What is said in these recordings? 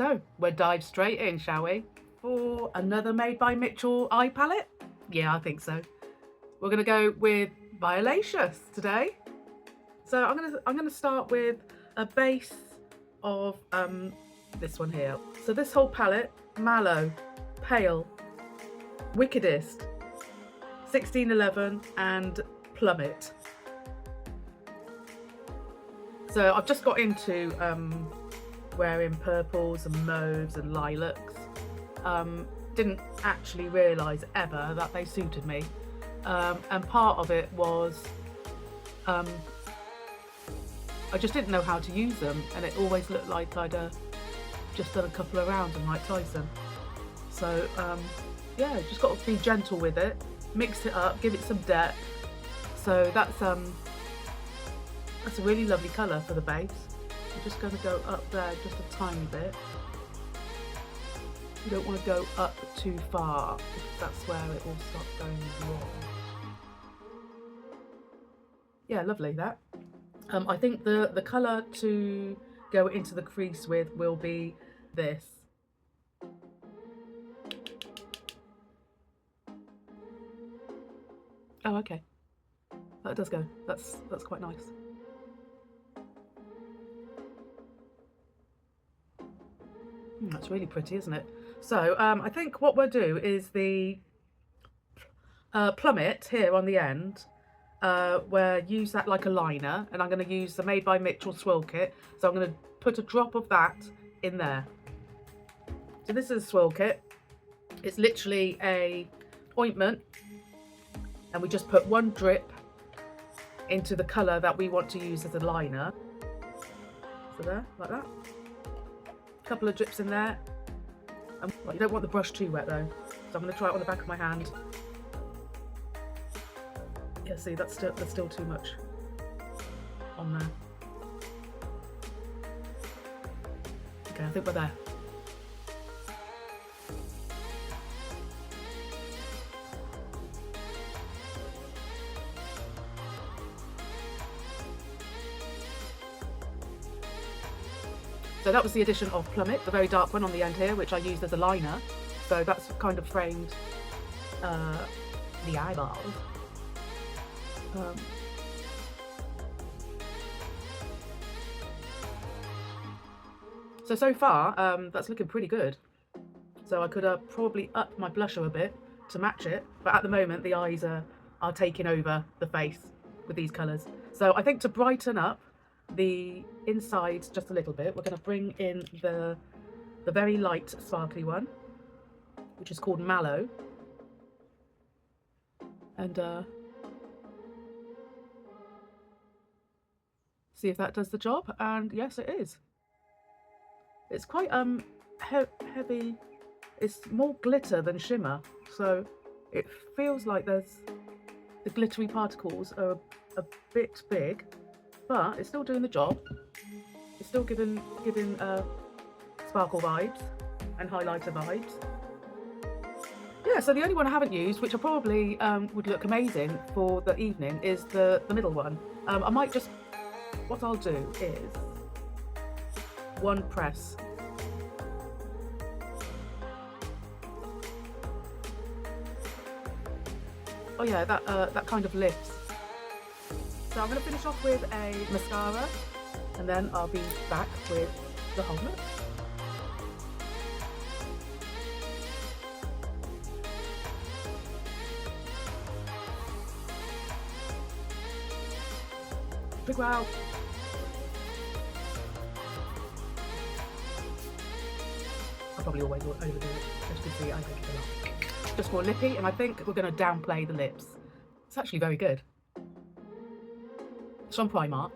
So we'll dive straight in, shall we? For another Made by Mitchell eye palette? Yeah, I think so. We're gonna go with Violaceous today. So I'm gonna start with a base of this one here. So this whole palette, Mallo, Pale, Wickedest, 1611 and Plummet. So I've just got into wearing purples and mauves and lilacs. Didn't actually realise ever that they suited me, and part of it was I just didn't know how to use them, and it always looked like I'd just done a couple of rounds on Mike Tyson. So yeah, just got to be gentle with it, mix it up, give it some depth. So that's a really lovely colour for the base. I'm just going to go up there just a tiny bit. You don't want to go up too far, because that's where it will start going wrong. Yeah, lovely that. I think the colour to go into the crease with will be this. Oh, okay. That does go. That's quite nice. That's really pretty, isn't it? So I think what we'll do is the Plummet here on the end. Where use that like a liner, and I'm going to use the Made by Mitchell swirl kit. So I'm going to put a drop of that in there. So this is a swirl kit. It's literally a ointment, and we just put one drip into the colour that we want to use as a liner. So there, like that. A couple of drips in there. And you don't want the brush too wet though, so I'm going to try it on the back of my hand. Yeah, see, that's still too much on there. Okay, I think we're there. So that was the addition of Plummet, the very dark one on the end here, which I used as a liner. So that's kind of framed the eyeballs. So far, that's looking pretty good. So I could probably up my blusher a bit to match it, but at the moment the eyes are taking over the face with these colours. So I think to brighten up the inside just a little bit, we're going to bring in the very light sparkly one, which is called Mallo, and see if that does the job. And yes, it is. It's quite heavy. It's more glitter than shimmer, so it feels like the glittery particles are a bit big, but it's still doing the job. It's still giving sparkle vibes and highlighter vibes. Yeah, so the only one I haven't used, which I probably would look amazing for the evening, is the middle one. I might just, what I'll do is one press. Oh yeah, that kind of lifts. So I'm going to finish off with a mascara, and then I'll be back with the whole look. Big wow. I probably always overdo it. As you can see, I think it's a lot. Just more lippy, and I think we're going to downplay the lips. It's actually very good. It's from Primark.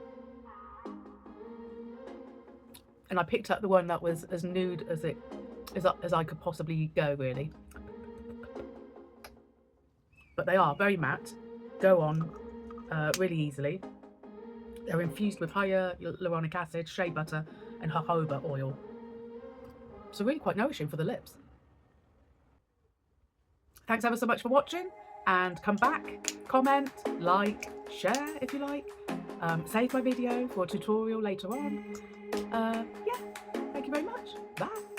And I picked up the one that was as nude as I could possibly go, really. But they are very matte, go on really easily. They're infused with hyaluronic acid, shea butter and jojoba oil. So really quite nourishing for the lips. Thanks ever so much for watching, and come back, comment, like, share if you like. Save my video for a tutorial later on. Yeah, thank you very much. Bye.